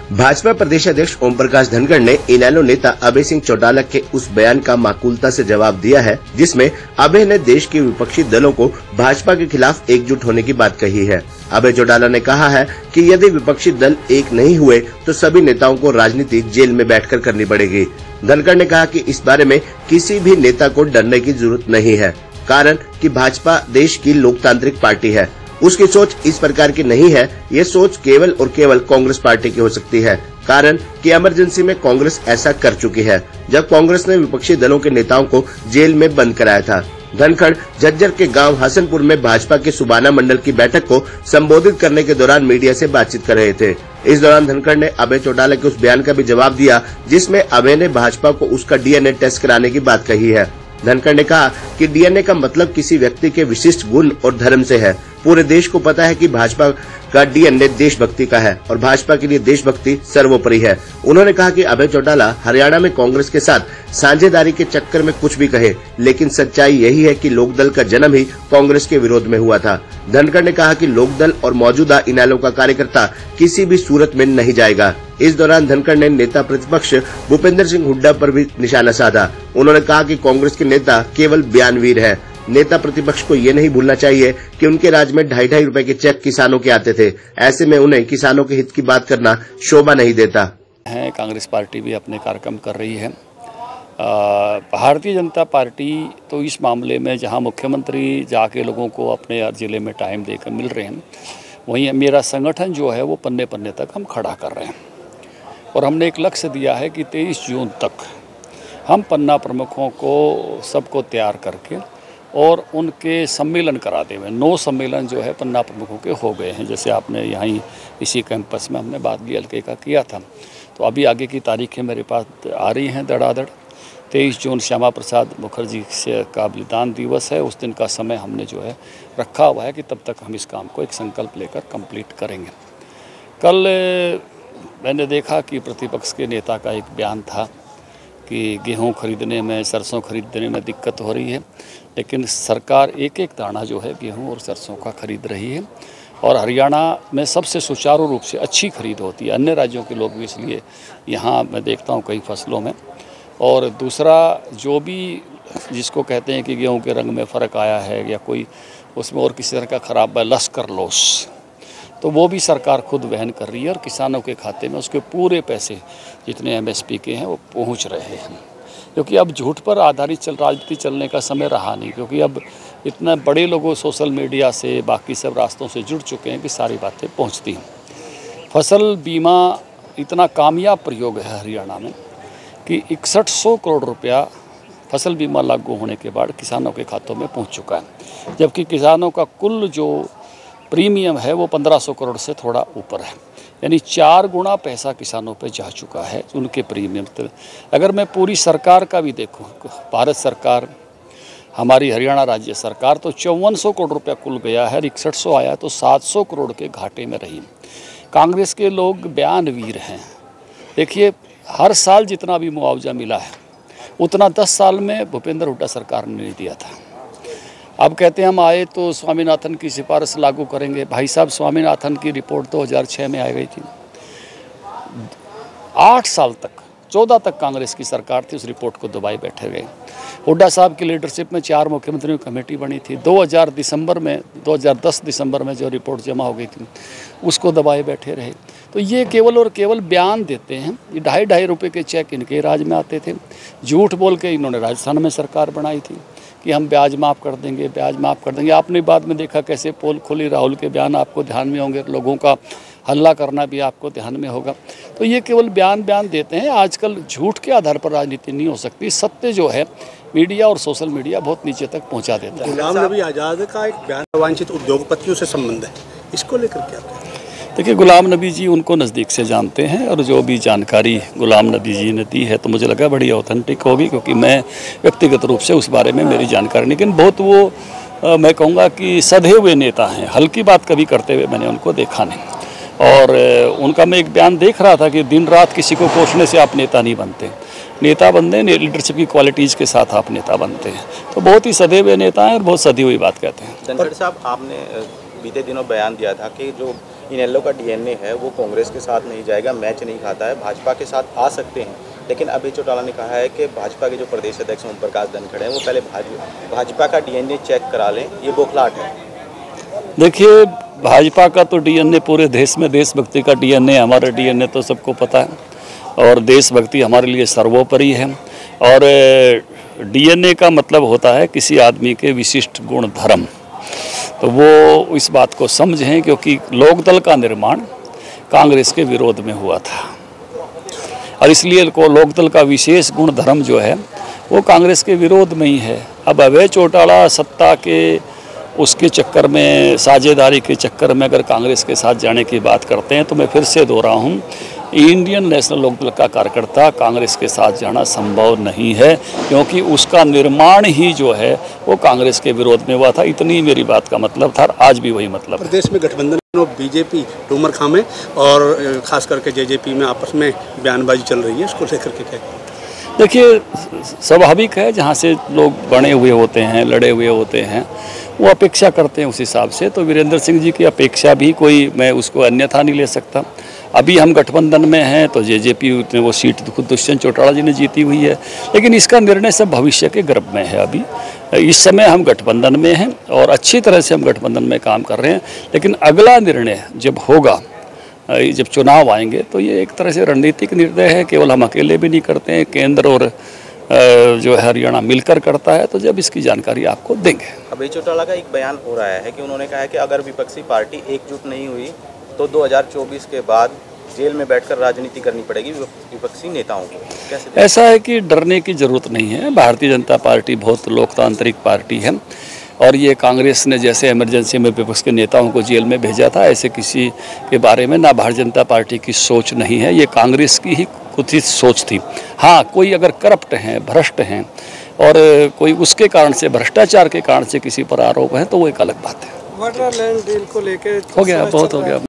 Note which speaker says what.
Speaker 1: भाजपा प्रदेश अध्यक्ष ओम प्रकाश धनखड़ ने इनेलो नेता अभय सिंह चौटाला के उस बयान का माकूलता से जवाब दिया है जिसमें अभय ने देश के विपक्षी दलों को भाजपा के खिलाफ एकजुट होने की बात कही है। अभय चौटाला ने कहा है कि यदि विपक्षी दल एक नहीं हुए तो सभी नेताओं को राजनीति जेल में बैठकर करनी पड़ेगी। धनखड़ ने कहा कि इस बारे में किसी भी नेता को डरने की जरूरत नहीं है, कारण कि भाजपा देश की लोकतांत्रिक पार्टी है। उसकी सोच इस प्रकार की नहीं है, ये सोच केवल और केवल कांग्रेस पार्टी की हो सकती है, कारण कि इमरजेंसी में कांग्रेस ऐसा कर चुकी है जब कांग्रेस ने विपक्षी दलों के नेताओं को जेल में बंद कराया था। धनखड़ झज्जर के गांव हसनपुर में भाजपा के सुबाना मंडल की बैठक को संबोधित करने के दौरान मीडिया से बातचीत कर रहे थे। इस दौरान धनखड़ ने अभय चौटाला के उस बयान का भी जवाब दिया जिसमें अभय ने भाजपा को उसका डीएनए टेस्ट कराने की बात कही है। धनखड़ ने कहा कि डीएनए का मतलब किसी व्यक्ति के विशिष्ट गुण और धर्म से है। पूरे देश को पता है कि भाजपा का डीएनए देशभक्ति का है और भाजपा के लिए देशभक्ति सर्वोपरि है। उन्होंने कहा कि अभय चौटाला हरियाणा में कांग्रेस के साथ साझेदारी के चक्कर में कुछ भी कहे, लेकिन सच्चाई यही है कि लोकदल का जन्म ही कांग्रेस के विरोध में हुआ था। धनखड़ ने कहा कि लोकदल और मौजूदा इनेलो का कार्यकर्ता किसी भी सूरत में नहीं जाएगा। इस दौरान धनखड़ ने नेता प्रतिपक्ष भूपेंद्र सिंह हुड्डा पर भी निशाना साधा। उन्होंने कहा कि कांग्रेस के नेता केवल बयानवीर है। नेता प्रतिपक्ष को ये नहीं भूलना चाहिए कि उनके राज्य में 2.5 रुपए के चेक किसानों के आते थे। ऐसे में उन्हें किसानों के हित की बात करना शोभा नहीं देता
Speaker 2: है। कांग्रेस पार्टी भी अपने कार्यक्रम कर रही है। भारतीय जनता पार्टी तो इस मामले में जहां मुख्यमंत्री जाके लोगों को अपने जिले में टाइम देकर मिल रहे हैं, वहीं मेरा संगठन जो है वो पन्ने पन्ने तक हम खड़ा कर रहे हैं और हमने एक लक्ष्य दिया है कि 23 जून तक हम पन्ना प्रमुखों को सबको तैयार करके और उनके सम्मेलन करा देंगे। 9 सम्मेलन जो है पन्ना प्रमुखों के हो गए हैं, जैसे आपने यहाँ इसी कैंपस में हमने बात भी हल्के का किया था। तो अभी आगे की तारीखें मेरे पास आ रही हैं धड़ाधड़। 23 जून श्यामा प्रसाद मुखर्जी से का बलिदान दिवस है, उस दिन का समय हमने जो है रखा हुआ है कि तब तक हम इस काम को एक संकल्प लेकर कंप्लीट करेंगे। कल मैंने देखा कि प्रतिपक्ष के नेता का एक बयान था कि गेहूं खरीदने में, सरसों खरीदने में दिक्कत हो रही है, लेकिन सरकार एक एक दाना जो है गेहूं और सरसों का खरीद रही है और हरियाणा में सबसे सुचारू रूप से अच्छी खरीद होती है। अन्य राज्यों के लोग भी इसलिए यहाँ मैं देखता हूँ कई फसलों में। और दूसरा, जो भी जिसको कहते हैं कि गेहूं के रंग में फ़र्क आया है या कोई उसमें और किसी तरह का ख़राब लश्कर लॉस, तो वो भी सरकार खुद वहन कर रही है और किसानों के खाते में उसके पूरे पैसे जितने एमएसपी के हैं वो पहुंच रहे हैं। क्योंकि अब झूठ पर आधारित राजनीति चलने का समय रहा नहीं, क्योंकि अब इतना बड़े लोगों सोशल मीडिया से बाकी सब रास्तों से जुड़ चुके हैं कि सारी बातें पहुंचती हैं। फसल बीमा इतना कामयाब प्रयोग है हरियाणा में कि 6100 करोड़ रुपया फसल बीमा लागू होने के बाद किसानों के खातों में पहुँच चुका है, जबकि किसानों का कुल जो प्रीमियम है वो 1500 करोड़ से थोड़ा ऊपर है, यानी 4 गुना पैसा किसानों पे जा चुका है उनके प्रीमियम। अगर मैं पूरी सरकार का भी देखूं, भारत सरकार, हमारी हरियाणा राज्य सरकार, तो 5400 करोड़ रुपया कुल गया है, 6100 आया तो 700 करोड़ के घाटे में रही। कांग्रेस के लोग बयानवीर हैं। देखिए, हर साल जितना भी मुआवजा मिला है उतना 10 साल में भूपेंद्र हुड्डा सरकार ने नहीं दिया था। अब कहते हैं हम आए तो स्वामीनाथन की सिफारिश लागू करेंगे। भाई साहब, स्वामीनाथन की रिपोर्ट 2006 में आ गई थी। 8 साल तक, 14 तक कांग्रेस की सरकार थी, उस रिपोर्ट को दबाए बैठे गए। हुड्डा साहब की लीडरशिप में 4 मुख्यमंत्रियों की कमेटी बनी थी। 2010 दिसंबर में जो रिपोर्ट जमा हो गई थी उसको दबाए बैठे रहे। तो ये केवल और केवल बयान देते हैं। ये 2.5 रुपये के चेक इनके राज में आते थे। झूठ बोल के इन्होंने राजस्थान में सरकार बनाई थी कि हम ब्याज माफ़ कर देंगे, ब्याज माफ़ कर देंगे। आपने बाद में देखा कैसे पोल खोली। राहुल के बयान आपको ध्यान में होंगे, लोगों का हल्ला करना भी आपको ध्यान में होगा। तो ये केवल बयान देते हैं। आजकल झूठ के आधार पर राजनीति नहीं हो सकती। सत्य जो है मीडिया और सोशल मीडिया बहुत नीचे तक पहुंचा देता है।
Speaker 3: गुलाम नबी आज़ाद का एक बयान वांछित उद्योगपतियों से संबंध है, इसको लेकर क्या?
Speaker 2: देखिए, गुलाम नबी जी उनको नज़दीक से जानते हैं और जो भी जानकारी गुलाम नबी जी ने दी है तो मुझे लगा बड़ी ऑथेंटिक होगी, क्योंकि मैं व्यक्तिगत रूप से उस बारे में मेरी जानकारी नहीं, लेकिन बहुत वो मैं कहूँगा कि सधे हुए नेता हैं। हल्की बात कभी करते हुए मैंने उनको देखा नहीं। और उनका मैं एक बयान देख रहा था कि दिन रात किसी को कोसने से आप नेता नहीं बनते, नेता बनते हैं लीडरशिप की क्वालिटीज़ के साथ आप नेता बनते हैं। तो बहुत ही सधे हुए नेता हैं और बहुत सधी हुई बात कहते हैं।
Speaker 4: धनखड़ साहब, आपने बीते दिनों बयान दिया था कि जो इनेलो का डीएनए है वो कांग्रेस के साथ नहीं जाएगा, मैच नहीं खाता है, भाजपा के साथ आ सकते हैं। लेकिन अभय चौटाला ने कहा है कि भाजपा के जो प्रदेश अध्यक्ष ओम प्रकाश धनखड़ हैं वो पहले भाजपा का डीएनए चेक करा लें, ये बौखलाहट है।
Speaker 2: देखिए, भाजपा का तो डीएनए पूरे देश में देशभक्ति का डीएनए, हमारा डीएनए तो सबको पता है और देशभक्ति हमारे लिए सर्वोपरि है। और डीएनए का मतलब होता है किसी आदमी के विशिष्ट गुण धर्म, तो वो इस बात को समझें क्योंकि लोकदल का निर्माण कांग्रेस के विरोध में हुआ था और इसलिए को लोकदल का विशेष गुण धर्म जो है वो कांग्रेस के विरोध में ही है। अब अभय चौटाला सत्ता के उसके चक्कर में, साझेदारी के चक्कर में अगर कांग्रेस के साथ जाने की बात करते हैं तो मैं फिर से दोहरा हूँ, इंडियन नेशनल लोकदल का कार्यकर्ता कांग्रेस के साथ जाना संभव नहीं है क्योंकि उसका निर्माण ही जो है वो कांग्रेस के विरोध में हुआ था। इतनी मेरी बात का मतलब था, आज भी वही मतलब।
Speaker 3: प्रदेश में गठबंधन और बीजेपी डूमर खामे और खास करके जेजेपी में आपस में बयानबाजी चल रही है, इसको लेकर के क्या?
Speaker 2: देखिए, स्वाभाविक है, जहाँ से लोग बने हुए होते हैं, लड़े हुए होते हैं, वो अपेक्षा करते हैं उस हिसाब से। तो वीरेंद्र सिंह जी की अपेक्षा भी कोई, मैं उसको अन्यथा नहीं ले सकता। अभी हम गठबंधन में हैं तो जेजेपी ने वो सीट खुद दुष्यंत चौटाला जी ने जीती हुई है, लेकिन इसका निर्णय सब भविष्य के गर्भ में है। अभी इस समय हम गठबंधन में हैं और अच्छी तरह से हम गठबंधन में काम कर रहे हैं, लेकिन अगला निर्णय जब होगा, जब चुनाव आएंगे, तो ये एक तरह से रणनीतिक निर्णय है। केवल हम अकेले भी नहीं करते हैं, केंद्र और जो है हरियाणा मिलकर करता है, तो जब इसकी जानकारी आपको देंगे।
Speaker 4: अभय चौटाला का एक बयान हो रहा है कि उन्होंने कहा है कि अगर विपक्षी पार्टी एकजुट नहीं हुई तो 2024 के बाद जेल में बैठकर राजनीति करनी पड़ेगी विपक्षी नेताओं को। कैसे?
Speaker 2: ऐसा है कि डरने की जरूरत नहीं है। भारतीय जनता पार्टी बहुत लोकतांत्रिक पार्टी है और ये कांग्रेस ने जैसे इमरजेंसी में विपक्ष के नेताओं को जेल में भेजा था, ऐसे किसी के बारे में ना भारतीय जनता पार्टी की सोच नहीं है, ये कांग्रेस की ही कुछ सोच थी। हाँ, कोई अगर करप्ट हैं, भ्रष्ट हैं और कोई उसके कारण से, भ्रष्टाचार के कारण से किसी पर आरोप है तो वो एक अलग बात है।
Speaker 3: वाटर लैंड डील को लेकर
Speaker 2: हो गया, बहुत हो गया।